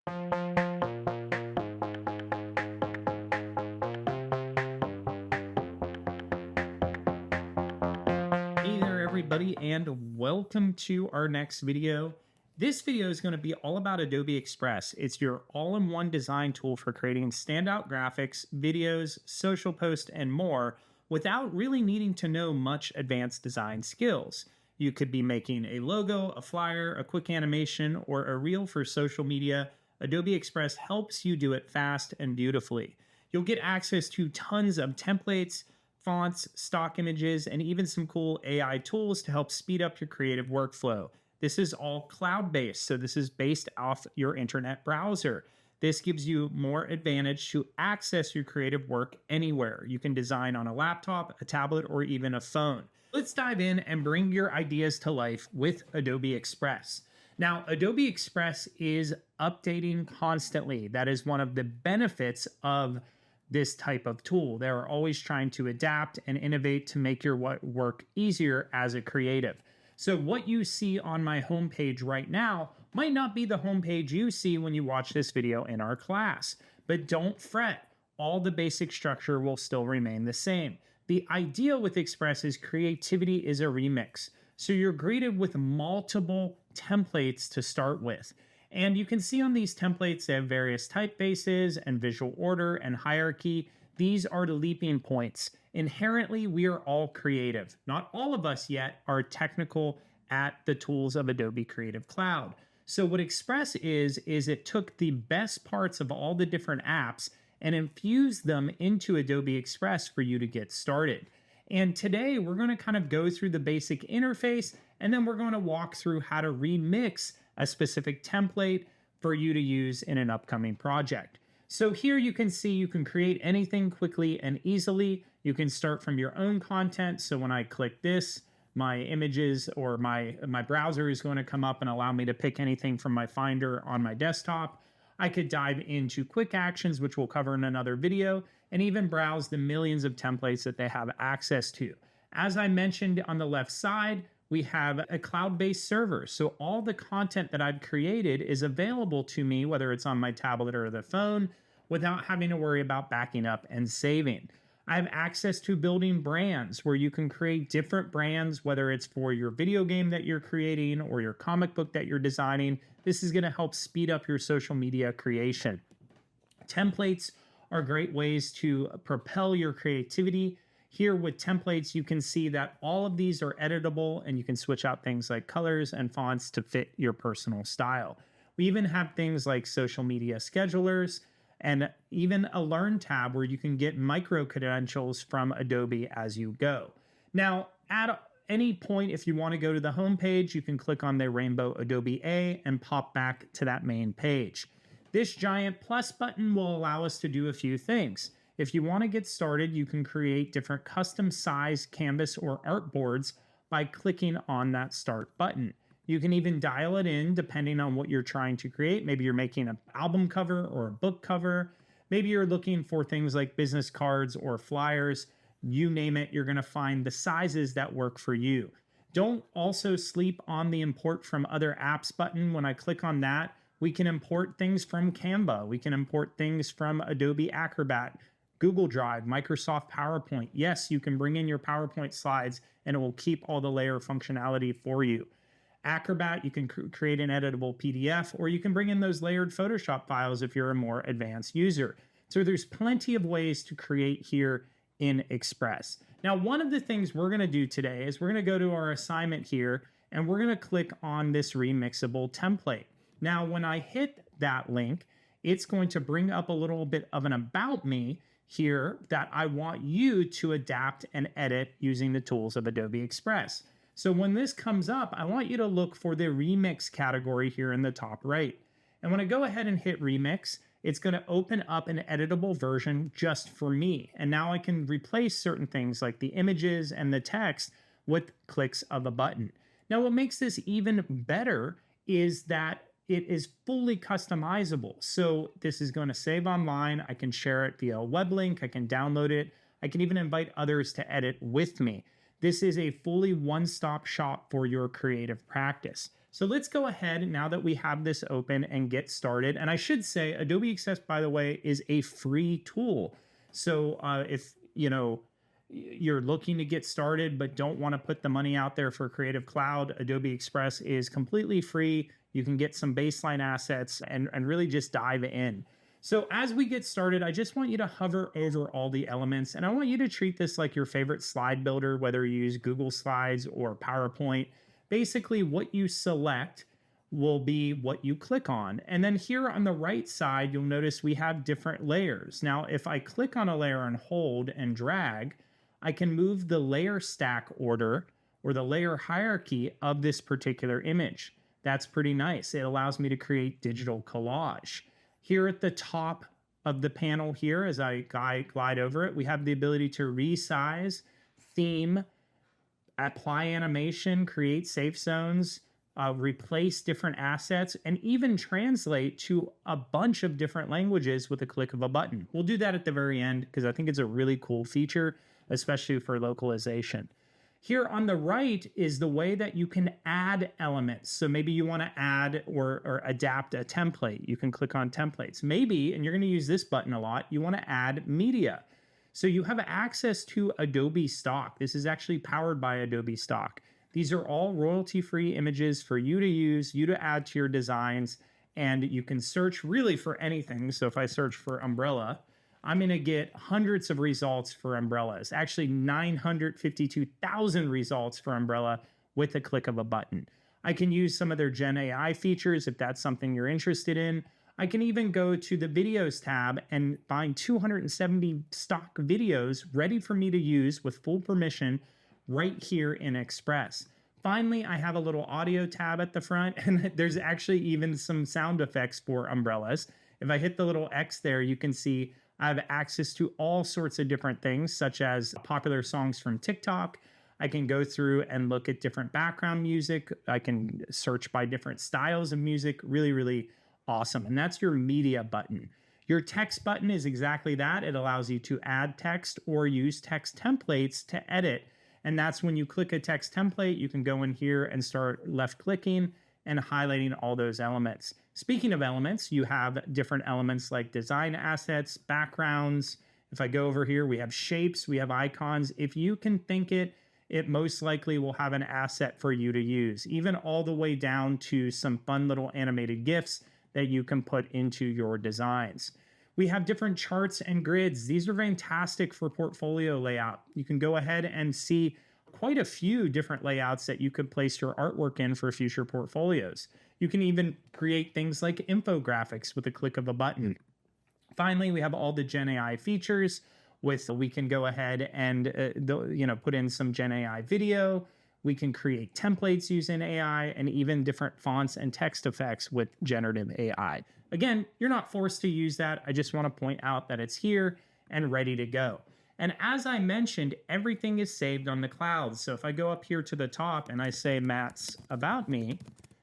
Hey there, everybody, and welcome to our next video. This video is going to be all about Adobe Express. It's your all-in-one design tool for creating standout graphics, videos, social posts, and more without really needing to know much advanced design skills. You could be making a logo, a flyer, a quick animation, or a reel for social media. Adobe Express helps you do it fast and beautifully. You'll get access to tons of templates, fonts, stock images, and even some cool AI tools to help speed up your creative workflow. This is all cloud-based, so this is based off your internet browser. This gives you more advantage to access your creative work anywhere. You can design on a laptop, a tablet, or even a phone. Let's dive in and bring your ideas to life with Adobe Express. Now, Adobe Express is updating constantly. That is one of the benefits of this type of tool. They're always trying to adapt and innovate to make your work easier as a creative. So what you see on my homepage right now might not be the homepage you see when you watch this video in our class, but don't fret. All the basic structure will still remain the same. The idea with Express is creativity is a remix. So you're greeted with multiple templates to start with. And you can see on these templates, they have various typefaces and visual order and hierarchy. These are the leaping points. Inherently, we are all creative. Not all of us yet are technical at the tools of Adobe Creative Cloud. So what Express is it took the best parts of all the different apps and infused them into Adobe Express for you to get started. And today we're going to kind of go through the basic interface, and then we're going to walk through how to remix a specific template for you to use in an upcoming project. So here you can see you can create anything quickly and easily. You can start from your own content. So when I click this, my images or my browser is going to come up and allow me to pick anything from my Finder on my desktop. I could dive into quick actions, which we'll cover in another video, and even browse the millions of templates that they have access to. As I mentioned on the left side, we have a cloud-based server. So all the content that I've created is available to me, whether it's on my tablet or the phone, without having to worry about backing up and saving. I have access to building brands where you can create different brands, whether it's for your video game that you're creating or your comic book that you're designing. This is going to help speed up your social media creation. Templates are great ways to propel your creativity. Here with templates, you can see that all of these are editable and you can switch out things like colors and fonts to fit your personal style. We even have things like social media schedulers and even a Learn tab where you can get micro credentials from Adobe as you go. Now, at any point, if you want to go to the home page, you can click on the rainbow Adobe A and pop back to that main page. This giant plus button will allow us to do a few things. If you want to get started, you can create different custom size canvas or artboards by clicking on that start button. You can even dial it in depending on what you're trying to create. Maybe you're making an album cover or a book cover. Maybe you're looking for things like business cards or flyers. You name it, you're going to find the sizes that work for you. Don't also sleep on the import from other apps button. When I click on that, we can import things from Canva. We can import things from Adobe Acrobat, Google Drive, Microsoft PowerPoint. Yes, you can bring in your PowerPoint slides and it will keep all the layer functionality for you. Acrobat, you can create an editable PDF, or you can bring in those layered Photoshop files if you're a more advanced user. So there's plenty of ways to create here in Express. Now, one of the things we're going to do today is we're going to go to our assignment here and we're going to click on this remixable template. Now, when I hit that link, it's going to bring up a little bit of an about me here that I want you to adapt and edit using the tools of Adobe Express. So when this comes up, I want you to look for the remix category here in the top right. And when I go ahead and hit remix, it's going to open up an editable version just for me. And now I can replace certain things like the images and the text with clicks of a button. Now, what makes this even better is that it is fully customizable. So this is going to save online. I can share it via a web link. I can download it. I can even invite others to edit with me. This is a fully one-stop shop for your creative practice. So let's go ahead now that we have this open and get started. And I should say Adobe Express, by the way, is a free tool. So if you're looking to get started but don't want to put the money out there for Creative Cloud, Adobe Express is completely free. You can get some baseline assets and really just dive in. So as we get started, I just want you to hover over all the elements, and I want you to treat this like your favorite slide builder, whether you use Google Slides or PowerPoint. Basically, what you select will be what you click on. And then here on the right side, you'll notice we have different layers. Now, if I click on a layer and hold and drag, I can move the layer stack order or the layer hierarchy of this particular image. That's pretty nice. It allows me to create digital collage. Here at the top of the panel here, as I glide over it, we have the ability to resize, theme, apply animation, create safe zones, replace different assets, and even translate to a bunch of different languages with a click of a button. We'll do that at the very end because I think it's a really cool feature, especially for localization. Here on the right is the way that you can add elements. So maybe you want to add or adapt a template. You can click on templates. Maybe, and you're going to use this button a lot, you want to add media. So you have access to Adobe Stock. This is actually powered by Adobe Stock. These are all royalty-free images for you to use, you to add to your designs, and you can search really for anything. So if I search for umbrella, I'm going to get hundreds of results for umbrellas, actually 952,000 results for umbrella with a click of a button. I can use some of their Gen AI features if that's something you're interested in. I can even go to the videos tab and find 270 stock videos ready for me to use with full permission right here in Express. Finally, I have a little audio tab at the front, and there's actually even some sound effects for umbrellas. If I hit the little X there, you can see I have access to all sorts of different things, such as popular songs from TikTok. I can go through and look at different background music. I can search by different styles of music. Really, really awesome. And that's your media button. Your text button is exactly that. It allows you to add text or use text templates to edit. And that's when you click a text template, you can go in here and start left clicking and highlighting all those elements. Speaking of elements, you have different elements like design assets, backgrounds. If I go over here, we have shapes, we have icons. If you can think it, it most likely will have an asset for you to use, even all the way down to some fun little animated GIFs that you can put into your designs. We have different charts and grids. These are fantastic for portfolio layout. You can go ahead and see quite a few different layouts that you could place your artwork in for future portfolios. You can even create things like infographics with a click of a button. Finally, we have all the Gen AI features we can go ahead and put in some Gen AI video. We can create templates using AI and even different fonts and text effects with generative AI. Again, you're not forced to use that. I just want to point out that it's here and ready to go. And as I mentioned, everything is saved on the cloud. So if I go up here to the top and I say Matt's About Me,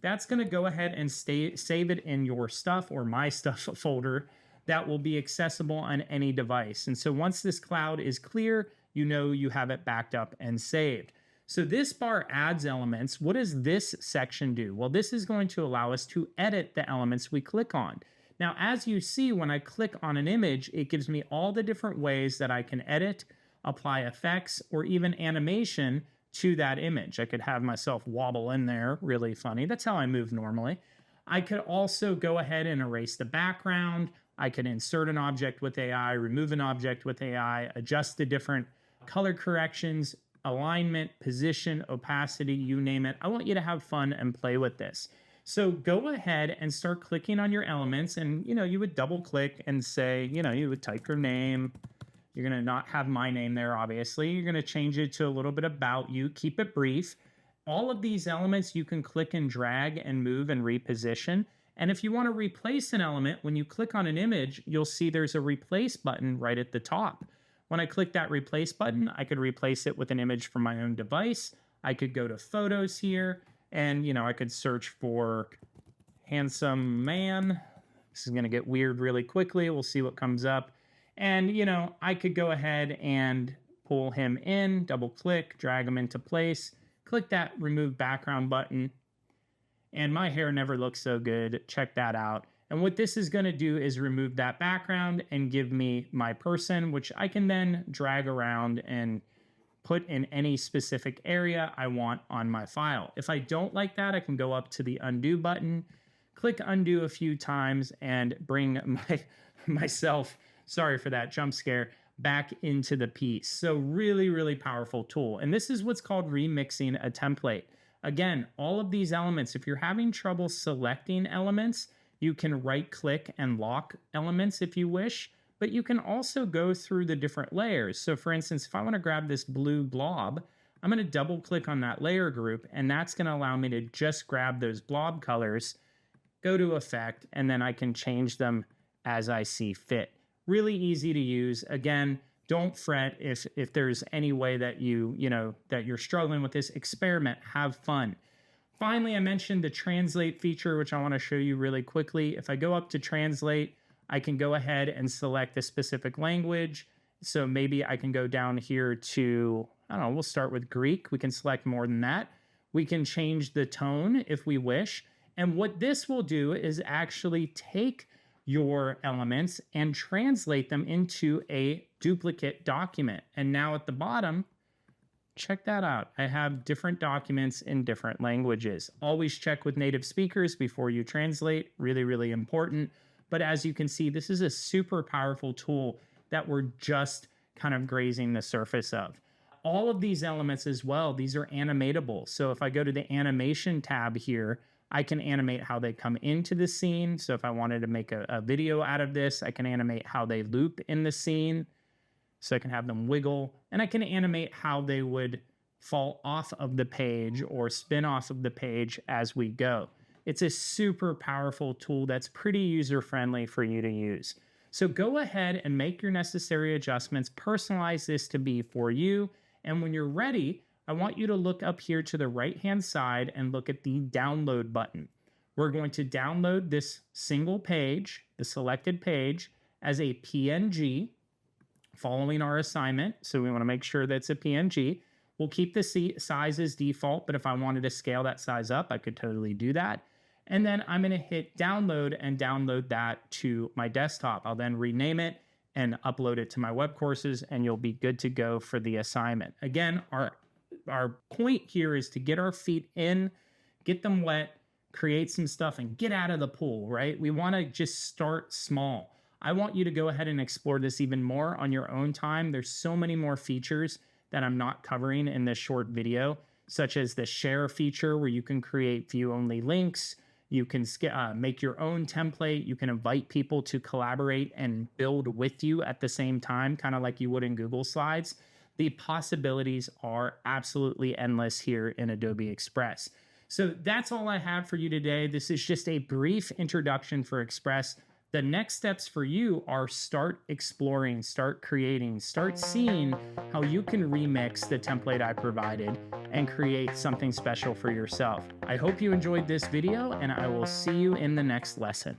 that's going to go ahead and save it in your stuff or my stuff folder that will be accessible on any device. And so once this cloud is clear, you know you have it backed up and saved. So this bar adds elements. What does this section do? Well, this is going to allow us to edit the elements we click on. Now, as you see, when I click on an image, it gives me all the different ways that I can edit, apply effects, or even animation to that image. I could have myself wobble in there, really funny. That's how I move normally. I could also go ahead and erase the background. I could insert an object with AI, remove an object with AI, adjust the different color corrections, alignment, position, opacity, you name it. I want you to have fun and play with this. So go ahead and start clicking on your elements, and you would double click and say, you would type your name. You're going to not have my name there, obviously. You're going to change it to a little bit about you, keep it brief. All of these elements you can click and drag and move and reposition. And if you want to replace an element, when you click on an image, you'll see there's a replace button right at the top. When I click that replace button, I could replace it with an image from my own device. I could go to photos here, and I could search for handsome man. This is going to get weird really quickly. We'll see what comes up. And I could go ahead and pull him in, double click, drag him into place, click that remove background button. and my hair never looks so good. Check that out. And what this is going to do is remove that background and give me my person, which I can then drag around and put in any specific area I want on my file. If I don't like that, I can go up to the undo button, click undo a few times, and bring myself, sorry for that jump scare, back into the piece. So really, really powerful tool. And this is what's called remixing a template. Again, all of these elements, if you're having trouble selecting elements, you can right click and lock elements if you wish, but you can also go through the different layers. So for instance, if I want to grab this blue blob, I'm going to double click on that layer group, and that's going to allow me to just grab those blob colors, go to effect, and then I can change them as I see fit. Really easy to use. Again, don't fret if there's any way that that you're struggling with this. Experiment, have fun. Finally, I mentioned the translate feature, which I want to show you really quickly. If I go up to translate, I can go ahead and select a specific language. So maybe I can go down here to, I don't know, we'll start with Greek. We can select more than that. We can change the tone if we wish. And what this will do is actually take your elements and translate them into a duplicate document. And now at the bottom, check that out. I have different documents in different languages. Always check with native speakers before you translate. Really, really important. But as you can see, this is a super powerful tool that we're just kind of grazing the surface of. All of these elements as well, these are animatable. So if I go to the animation tab here, I can animate how they come into the scene. So if I wanted to make a video out of this, I can animate how they loop in the scene. So I can have them wiggle, and I can animate how they would fall off of the page or spin off of the page as we go. It's a super powerful tool that's pretty user-friendly for you to use. So go ahead and make your necessary adjustments, personalize this to be for you, and when you're ready, I want you to look up here to the right-hand side and look at the download button. We're going to download this single page, the selected page, as a PNG, following our assignment. So we want to make sure that's a PNG. We'll keep the size as default, but if I wanted to scale that size up, I could totally do that. And then I'm going to hit download and download that to my desktop. I'll then rename it and upload it to my web courses, and you'll be good to go for the assignment. Again, our point here is to get our feet in, get them wet, create some stuff, and get out of the pool, right? We want to just start small. I want you to go ahead and explore this even more on your own time. There's so many more features that I'm not covering in this short video, such as the share feature where you can create view-only links. You can make your own template. You can invite people to collaborate and build with you at the same time, kind of like you would in Google Slides. The possibilities are absolutely endless here in Adobe Express. So that's all I have for you today. This is just a brief introduction for Express. The next steps for you are start exploring, start creating, start seeing how you can remix the template I provided and create something special for yourself. I hope you enjoyed this video, and I will see you in the next lesson.